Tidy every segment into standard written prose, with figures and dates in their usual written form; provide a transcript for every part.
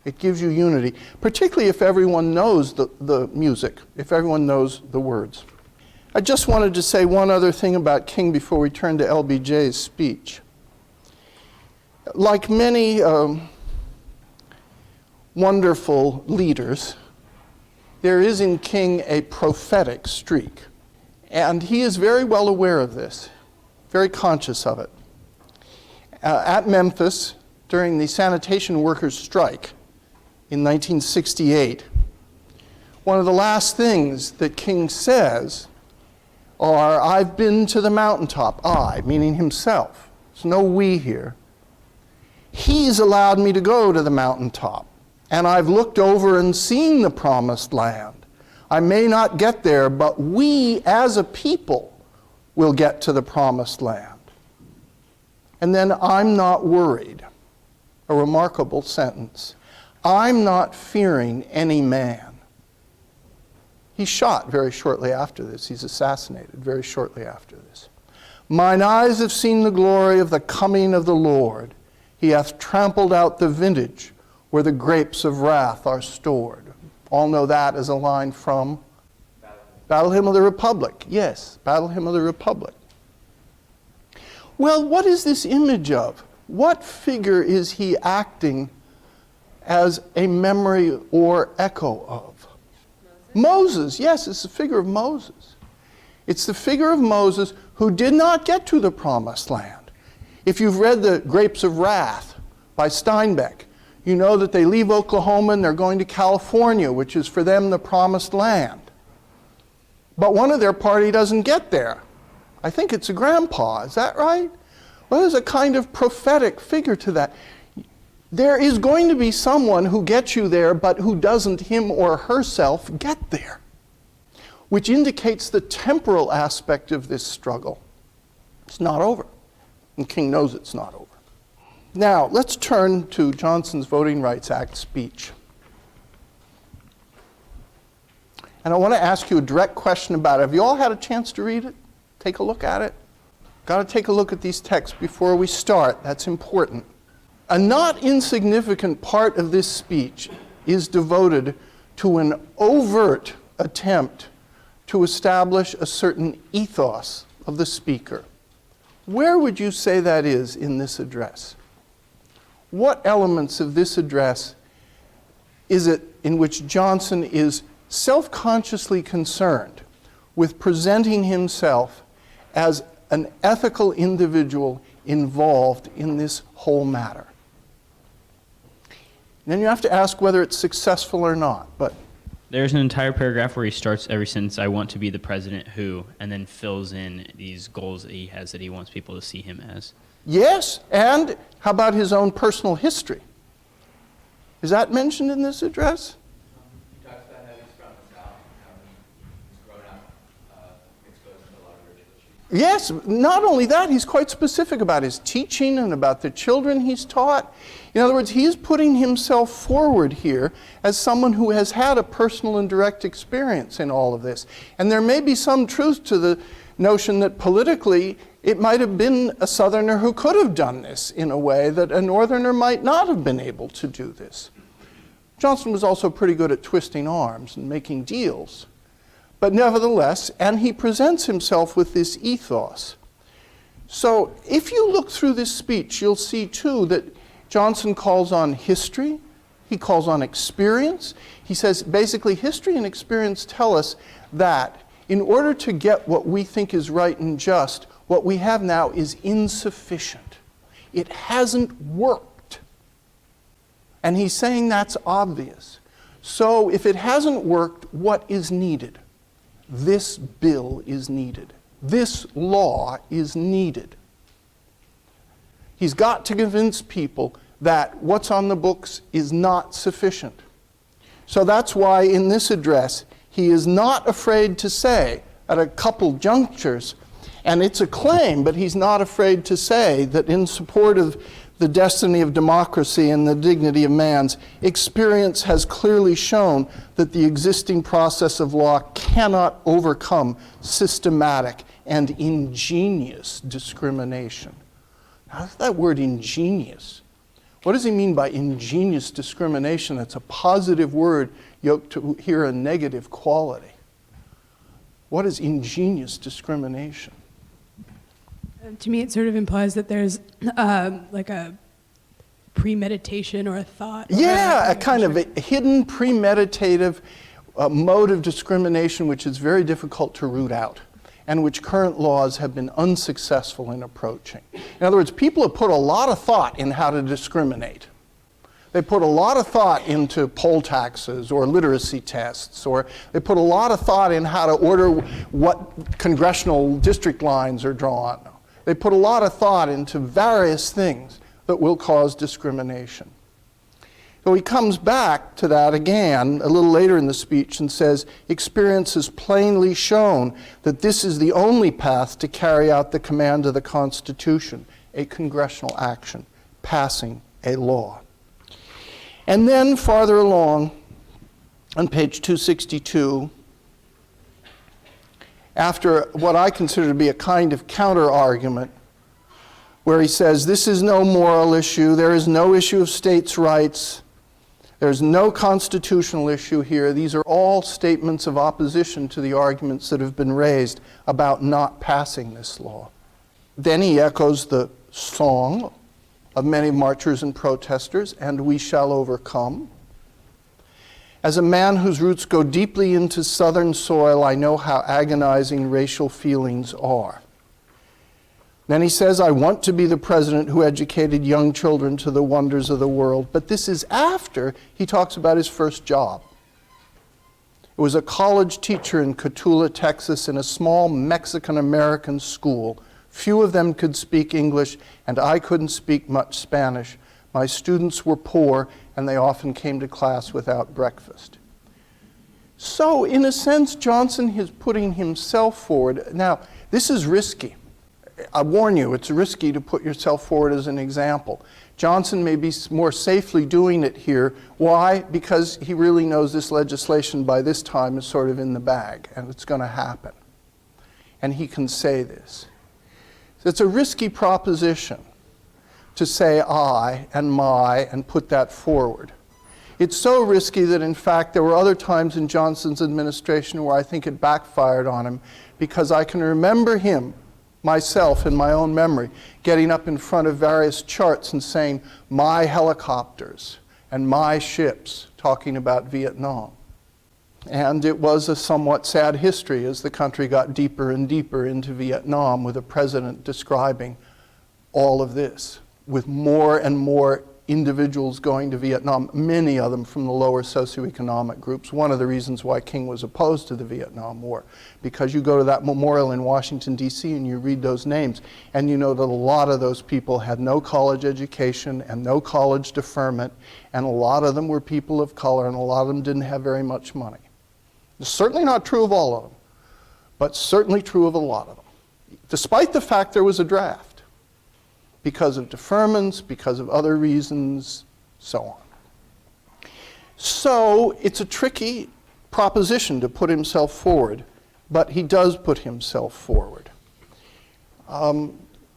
It gives you unity, particularly if everyone knows the music, if everyone knows the words. I just wanted to say one other thing about King before we turn to LBJ's speech. Like many wonderful leaders, there is in King a prophetic streak. And he is very well aware of this, very conscious of it. At Memphis, during the sanitation workers' strike in 1968, one of the last things that King says are, "I've been to the mountaintop." I, meaning himself. There's no we here. He's allowed me to go to the mountaintop, and I've looked over and seen the promised land. I may not get there, but we as a people will get to the promised land. And then I'm not worried. A remarkable sentence. I'm not fearing any man. He's shot very shortly after this. He's assassinated very shortly after this. Mine eyes have seen the glory of the coming of the Lord. He hath trampled out the vintage where the grapes of wrath are stored. All know that as a line from Battle Hymn of the Republic. Yes, Battle Hymn of the Republic. Well, what is this image of? What figure is he acting as a memory or echo of? Moses. Yes, it's the figure of Moses. It's the figure of Moses who did not get to the promised land. If you've read The Grapes of Wrath by Steinbeck, you know that they leave Oklahoma and they're going to California, which is for them the promised land. But one of their party doesn't get there. I think it's a grandpa, is that right? Well, there's a kind of prophetic figure to that. There is going to be someone who gets you there, but who doesn't him or herself get there, which indicates the temporal aspect of this struggle. It's not over, and King knows it's not over. Now, let's turn to Johnson's Voting Rights Act speech. And I want to ask you a direct question about it. Have you all had a chance to read it? Take a look at it? Got to take a look at these texts before we start. That's important. A not insignificant part of this speech is devoted to an overt attempt to establish a certain ethos of the speaker. Where would you say that is in this address? What elements of this address is it in which Johnson is self-consciously concerned with presenting himself as an ethical individual involved in this whole matter? And then you have to ask whether it's successful or not. But there's an entire paragraph where he starts every sentence, "I want to be the president who," and then fills in these goals that he has that he wants people to see him as. Yes, and how about his own personal history? Is that mentioned in this address? He talks about how he's from the South, how he's grown up exposed to a lot of racial issues. Yes, not only that, he's quite specific about his teaching and about the children he's taught. In other words, he's putting himself forward here as someone who has had a personal and direct experience in all of this. And there may be some truth to the notion that politically it might have been a Southerner who could have done this in a way that a Northerner might not have been able to do this. Johnson was also pretty good at twisting arms and making deals. But nevertheless, and he presents himself with this ethos. So if you look through this speech, you'll see too that Johnson calls on history, he calls on experience. He says basically history and experience tell us that in order to get what we think is right and just, what we have now is insufficient. It hasn't worked. And he's saying that's obvious. So if it hasn't worked, what is needed? This bill is needed. This law is needed. He's got to convince people that what's on the books is not sufficient. So that's why in this address, he is not afraid to say at a couple junctures, and it's a claim, but he's not afraid to say that in support of the destiny of democracy and the dignity of man's, experience has clearly shown that the existing process of law cannot overcome systematic and ingenious discrimination. How's that word ingenious? What does he mean by ingenious discrimination? That's a positive word yoked to here a negative quality. What is ingenious discrimination? To me, it sort of implies that there's like a premeditation or a thought. Yeah, a kind of a hidden premeditative mode of discrimination which is very difficult to root out and which current laws have been unsuccessful in approaching. In other words, people have put a lot of thought in how to discriminate. They put a lot of thought into poll taxes or literacy tests, or they put a lot of thought in how to order what congressional district lines are drawn. They put a lot of thought into various things that will cause discrimination. So he comes back to that again a little later in the speech and says, experience has plainly shown that this is the only path to carry out the command of the Constitution, a congressional action, passing a law. And then farther along on page 262, after what I consider to be a kind of counter-argument, where he says, this is no moral issue, there is no issue of states' rights, there's no constitutional issue here. These are all statements of opposition to the arguments that have been raised about not passing this law. Then he echoes the song of many marchers and protesters, and we shall overcome. As a man whose roots go deeply into southern soil, I know how agonizing racial feelings are. Then he says, I want to be the president who educated young children to the wonders of the world. But this is after he talks about his first job. It was a college teacher in Cotulla, Texas, in a small Mexican-American school. Few of them could speak English, and I couldn't speak much Spanish. My students were poor, and they often came to class without breakfast. So, in a sense, Johnson is putting himself forward. Now, this is risky. I warn you, it's risky to put yourself forward as an example. Johnson may be more safely doing it here. Why? Because he really knows this legislation by this time is sort of in the bag, and it's going to happen. And he can say this. So it's a risky proposition to say I and my and put that forward. It's so risky that, in fact, there were other times in Johnson's administration where I think it backfired on him, because I can remember him myself in my own memory, getting up in front of various charts and saying, my helicopters and my ships, talking about Vietnam. And it was a somewhat sad history as the country got deeper and deeper into Vietnam, with a president describing all of this, with more and more individuals going to Vietnam, many of them from the lower socioeconomic groups. One of the reasons why King was opposed to the Vietnam War, because you go to that memorial in Washington, D.C., and you read those names, and you know that a lot of those people had no college education and no college deferment, and a lot of them were people of color, and a lot of them didn't have very much money. It's certainly not true of all of them, but certainly true of a lot of them, despite the fact there was a draft, because of deferments, because of other reasons, so on. So it's a tricky proposition to put himself forward, but he does put himself forward.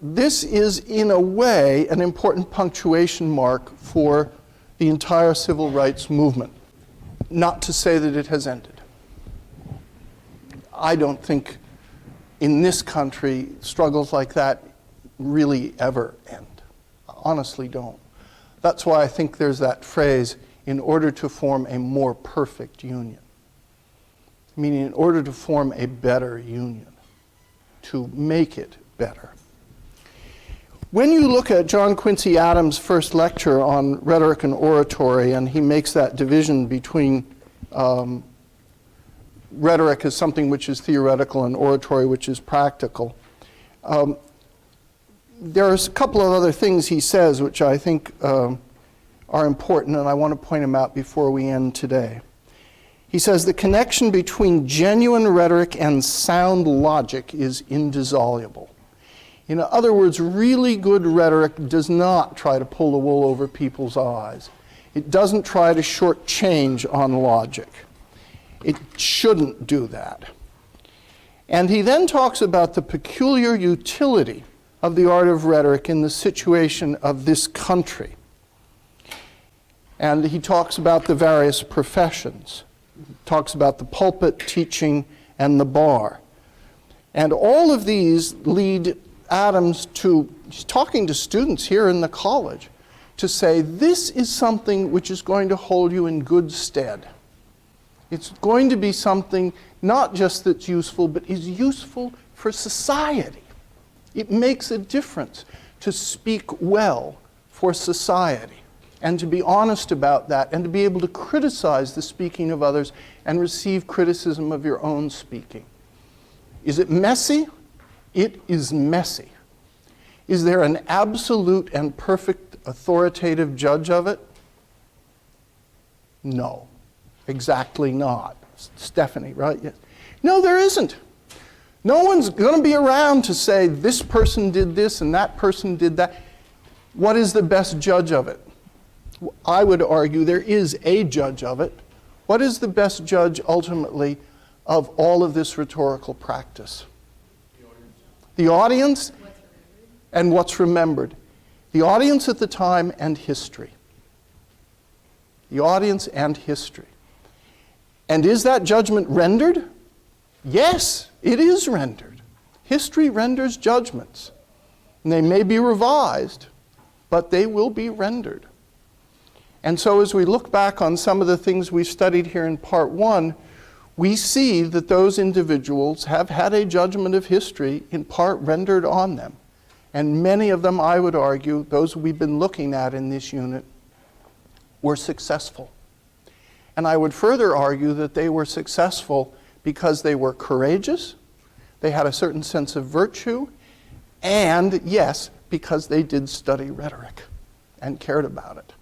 This is, in a way, an important punctuation mark for the entire civil rights movement, not to say that it has ended. I don't think in this country struggles like that really ever end. I honestly don't. That's why I think there's that phrase, in order to form a more perfect union. Meaning in order to form a better union, to make it better. When you look at John Quincy Adams' first lecture on rhetoric and oratory, and he makes that division between rhetoric as something which is theoretical and oratory which is practical, there's a couple of other things he says which I think are important, and I want to point them out before we end today. He says the connection between genuine rhetoric and sound logic is indissoluble. In other words, really good rhetoric does not try to pull the wool over people's eyes. It doesn't try to shortchange on logic. It shouldn't do that. And he then talks about the peculiar utility of the art of rhetoric in the situation of this country. And he talks about the various professions. He talks about the pulpit, teaching, and the bar. And all of these lead Адамс to, he's talking to students here in the college, to say this is something which is going to hold you in good stead. It's going to be something not just that's useful, but is useful for society. It makes a difference to speak well for society and to be honest about that and to be able to criticize the speaking of others and receive criticism of your own speaking. Is it messy? It is messy. Is there an absolute and perfect authoritative judge of it? No, exactly not. Stephanie, right? Yes. No, there isn't. No one's going to be around to say this person did this and that person did that. What is the best judge of it? I would argue there is a judge of it. What is the best judge ultimately of all of this rhetorical practice? The audience and what's remembered. The audience at the time and history. The audience and history. And is that judgment rendered? Yes, it is rendered. History renders judgments. And they may be revised, but they will be rendered. And so as we look back on some of the things we studied here in part 1, we see that those individuals have had a judgment of history in part rendered on them. And many of them, I would argue, those we've been looking at in this unit, were successful. And I would further argue that they were successful because they were courageous, they had a certain sense of virtue, and yes, because they did study rhetoric and cared about it.